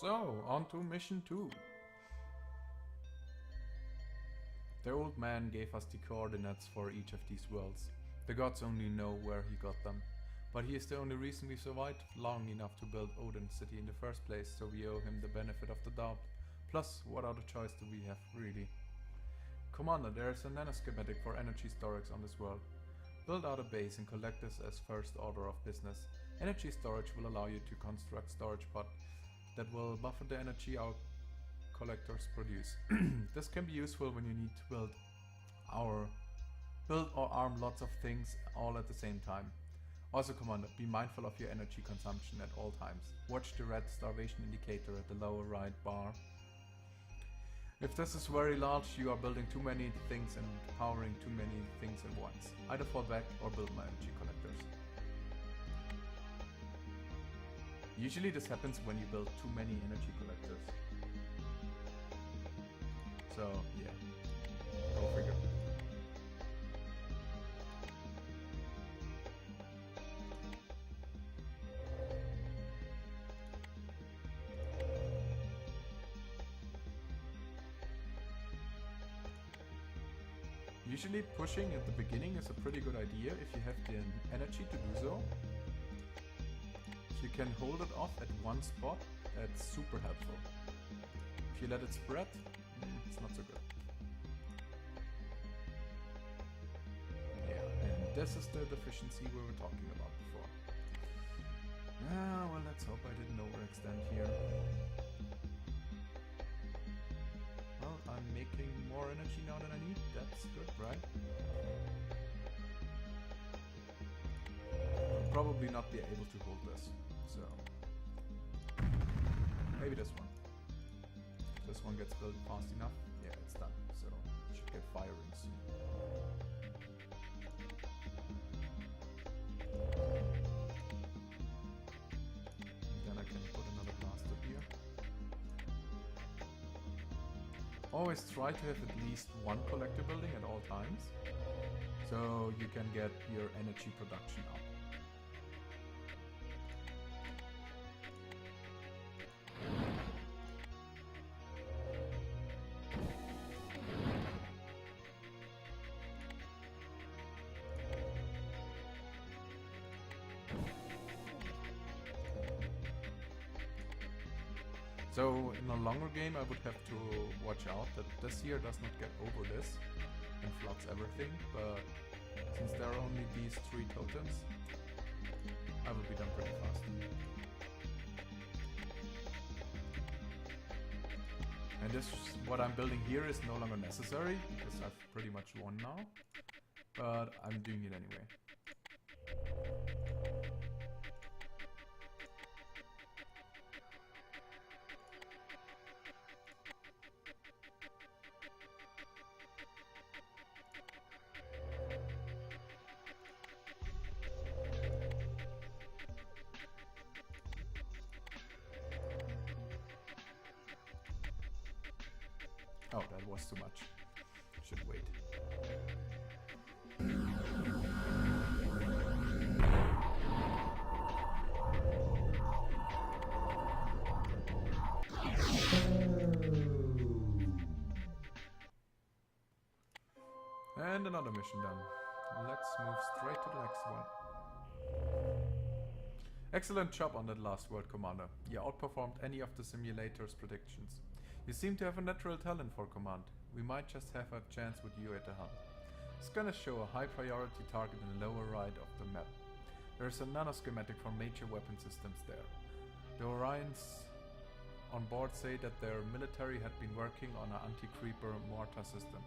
So, on to mission 2. The old man gave us the coordinates for each of these worlds. The gods only know where he got them. But he is the only reason we survived long enough to build Odin City in the first place, so we owe him the benefit of the doubt. Plus, what other choice do we have, really? Commander, there is a nanoschematic for energy storage on this world. Build out a base and collect this as first order of business. Energy storage will allow you to construct storage pod that will buffer the energy our collectors produce. This can be useful when you need to build or arm lots of things all at the same time. Also, Commander, be mindful of your energy consumption at all times. Watch the red starvation indicator at the lower right bar. If this is very large, you are building too many things and powering too many things at once. Either fall back or build more energy collectors. Usually this happens when you build too many energy collectors. So, yeah. Go figure. Usually pushing at the beginning is a pretty good idea if you have the energy to do so. If you can hold it off at one spot, that's super helpful. If you let it spread, it's not so good. Yeah, and this is the deficiency we were talking about before. Well, let's hope I didn't overextend here. Well, I'm making more energy now than I need. That's good, right? I'll probably not be able to hold this, so maybe this one. If this one gets built fast enough, yeah, it's done. So it should get firing soon. And then I can put another blaster here. Always try to have at least one collector building at all times, so you can get your energy production up. So in a longer game I would have to watch out that this here does not get over this and floods everything, but since there are only these 3 totems, I will be done pretty fast. And this, what I'm building here is no longer necessary, because I've pretty much won now, but I'm doing it anyway. Oh, that was too much. Should wait. And another mission done. Let's move straight to the next one. Excellent job on that last world, Commander. You outperformed any of the simulator's predictions. You seem to have a natural talent for command. We might just have a chance with you at the helm. Scanners show a high priority target in the lower right of the map. There is a nanoschematic for major weapon systems there. The Orions on board say that their military had been working on an anti-creeper mortar system.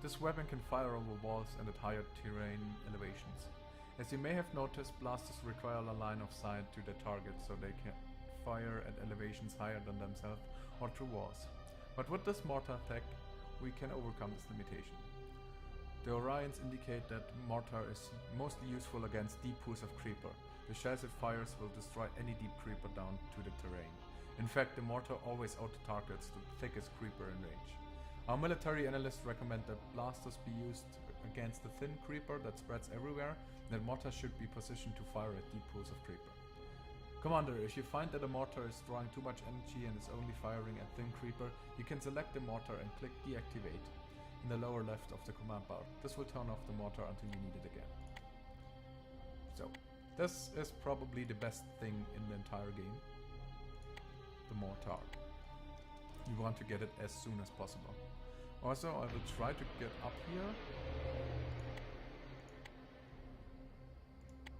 This weapon can fire over walls and at higher terrain elevations. As you may have noticed, blasters require a line of sight to the target so they can fire at elevations higher than themselves or through walls. But with this mortar tech, we can overcome this limitation. The Orions indicate that mortar is mostly useful against deep pools of creeper. The shells it fires will destroy any deep creeper down to the terrain. In fact, the mortar always auto-targets the thickest creeper in range. Our military analysts recommend that blasters be used against the thin creeper that spreads everywhere, and that mortars should be positioned to fire at deep pools of creeper. Commander, if you find that a mortar is drawing too much energy and is only firing at Thin Creeper, you can select the mortar and click Deactivate in the lower left of the command bar. This will turn off the mortar until you need it again. So, this is probably the best thing in the entire game. The mortar. You want to get it as soon as possible. Also, I will try to get up here.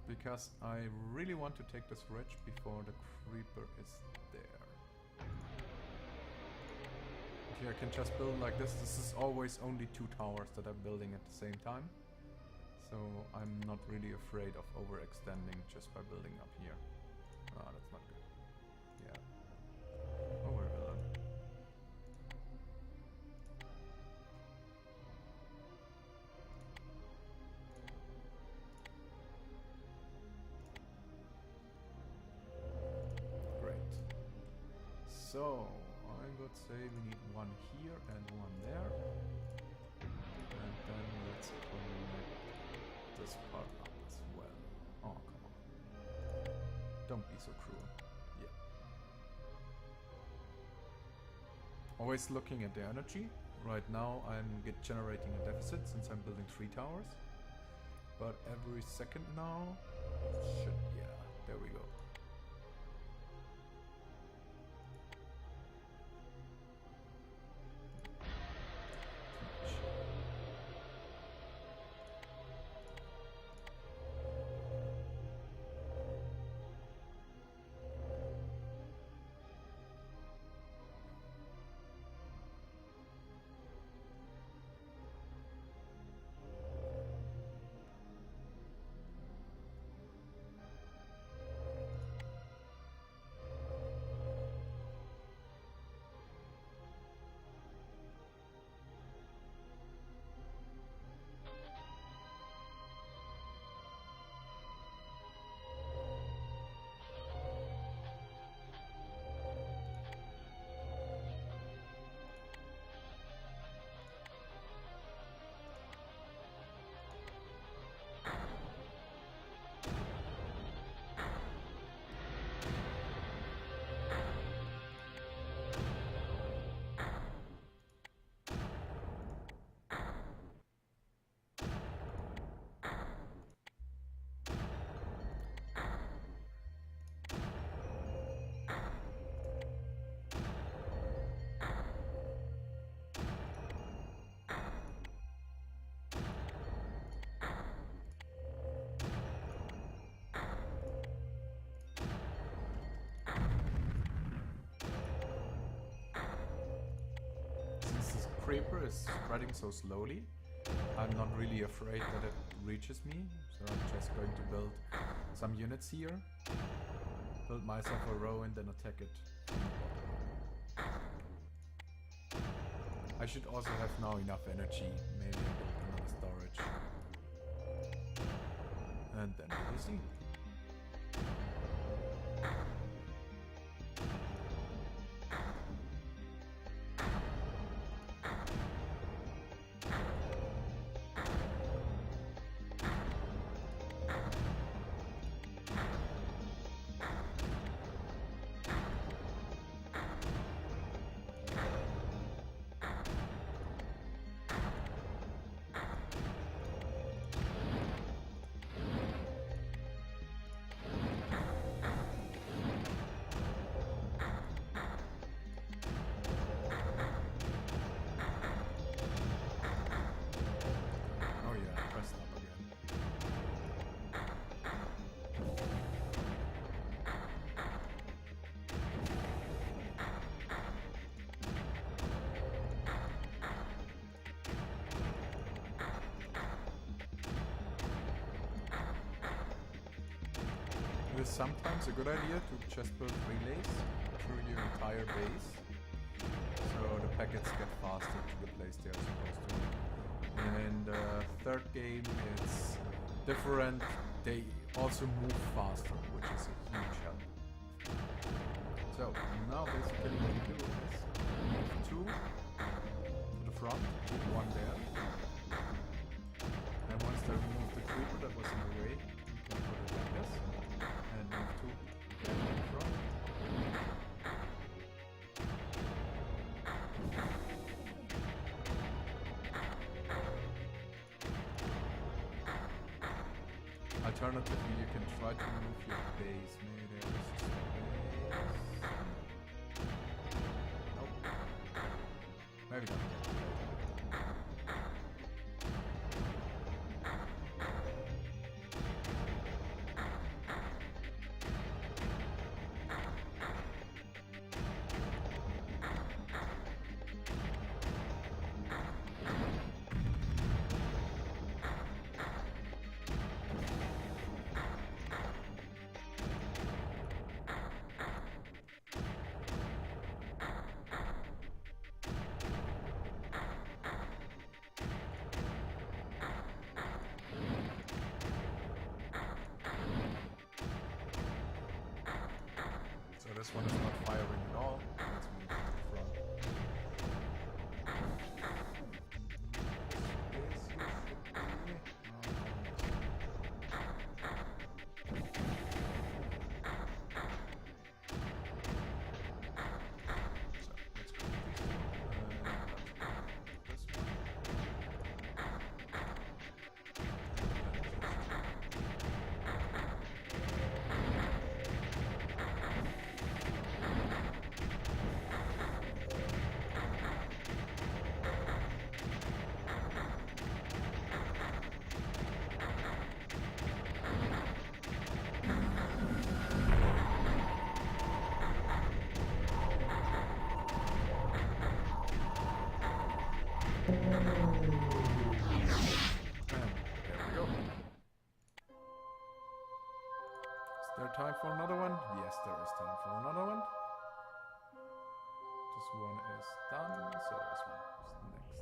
Because I really want to take this ridge before the creeper is there. Here I can just build like this. This is always only 2 towers that I'm building at the same time. So I'm not really afraid of overextending just by building up here. Ah, that's not good. Yeah. Overvillain. So, I would say we need one here and one there. And then let's connect this part up as well. Oh, come on. Don't be so cruel. Yeah. Always looking at the energy. Right now I'm generating a deficit since I'm building 3 towers. But every second now... yeah, there we go. Creeper is spreading so slowly, I'm not really afraid that it reaches me, so I'm just going to build some units here, build myself a row and then attack it. I should also have now enough energy, maybe I build another storage. And then we'll see. It is sometimes a good idea to just build relays through your entire base, so the packets get faster to the place they are supposed to. And the third game is different, they also move faster, which is a huge help. So now basically what you do is move 2 to the front, keep 1 there, and once they remove the creeper that was in the way, you can put it like this. And move 2 again. Alternatively, you can try to move your base. Maybe there is a space. Nope. Maybe not. So this one is not firing at all. Let's move to the front. Is there time for another one? Yes, there is time for another one. This one is done, so this one is next.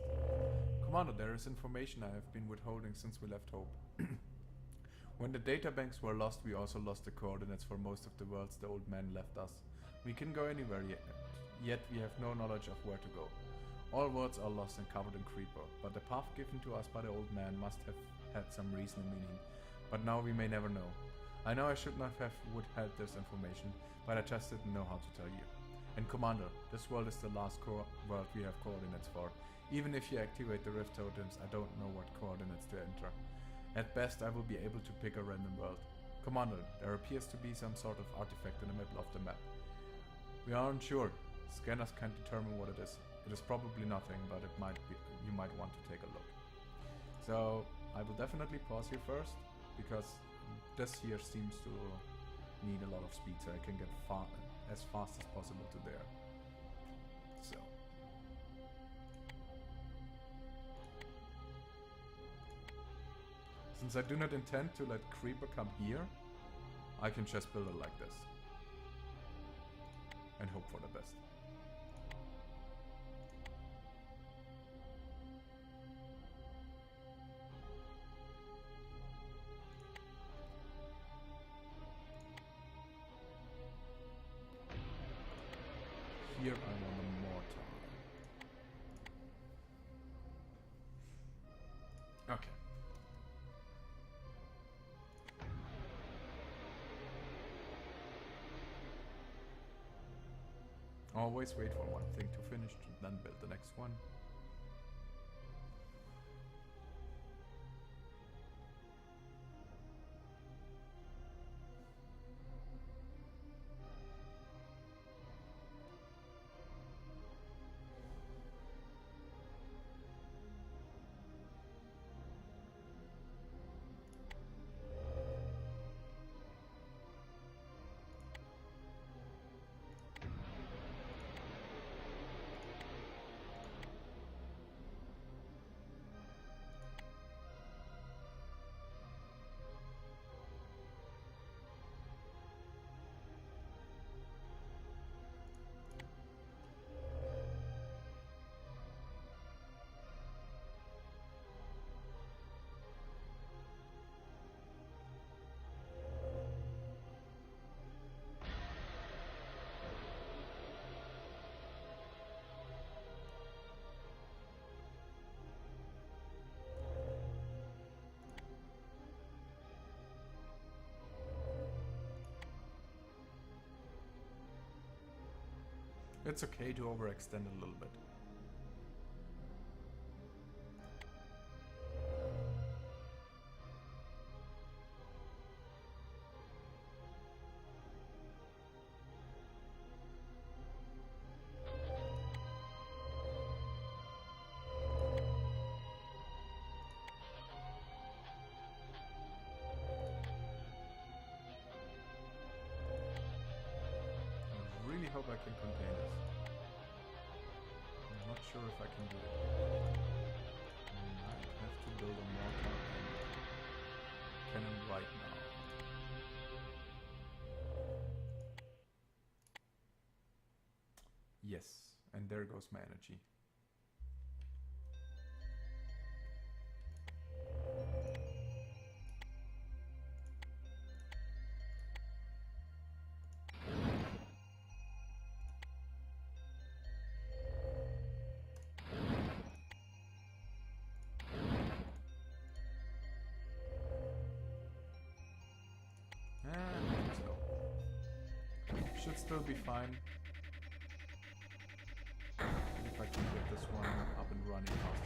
Commander, there is information I have been withholding since we left Hope. When the databanks were lost, we also lost the coordinates for most of the worlds the old man left us. We can go anywhere yet we have no knowledge of where to go. All worlds are lost and covered in creeper, but the path given to us by the old man must have had some reason and meaning. But now we may never know. I know I should not have withheld this information, but I just didn't know how to tell you. And Commander, this world is the last world we have coordinates for. Even if you activate the rift totems, I don't know what coordinates to enter. At best, I will be able to pick a random world. Commander, there appears to be some sort of artifact in the middle of the map. We aren't sure. Scanners can't determine what it is. It is probably nothing, but it might be. You might want to take a look. So I will definitely pause here first, because this here seems to need a lot of speed, so I can get as fast as possible to there. So. Since I do not intend to let Creeper come here, I can just build it like this. And hope for the best. Here I want a mortar. Okay. Always wait for one thing to finish, then build the next one. It's okay to overextend a little bit. I can contain this. I'm not sure if I can do it. I might have to build a mortar and cannon right now. Yes, and there goes my energy. Should still be fine. If I can get this one up and running fast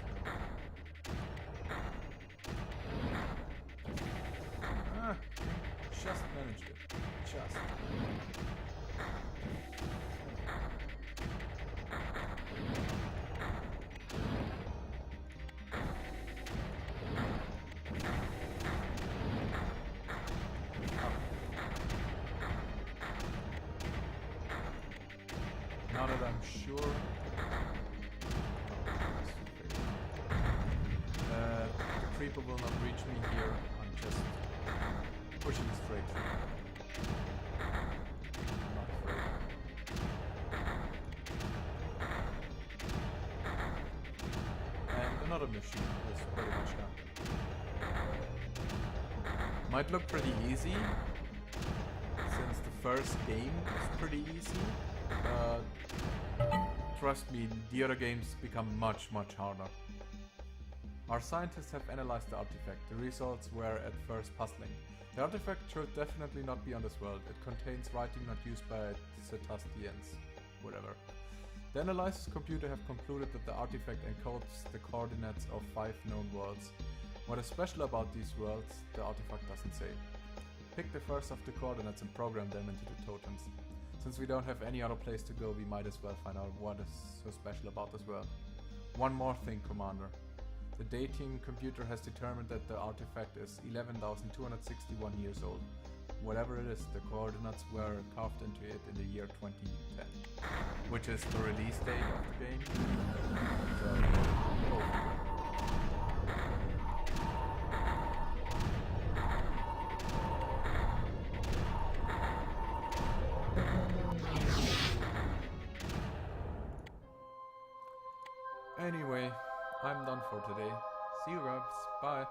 enough. Just managed it. Just. Now that I'm sure the creeper will not reach me here, I'm just pushing straight through. I'm not afraid. And another mission is pretty much done. Might look pretty easy, since the first game is pretty easy. Trust me, the other games become much harder. Our scientists have analyzed the artifact. The results were at first puzzling. The artifact should definitely not be on this world. It contains writing not used by Cetastians. Whatever. The analysis computer have concluded that the artifact encodes the coordinates of 5 known worlds. What is special about these worlds, the artifact doesn't say. Pick the first of the coordinates and program them into the totems. Since we don't have any other place to go, we might as well find out what is so special about this world. One more thing, Commander. The dating computer has determined that the artifact is 11,261 years old. Whatever it is, the coordinates were carved into it in the year 2010, which is the release date of the game. So, Anyway, I'm done for today. See you, Rubs. Bye.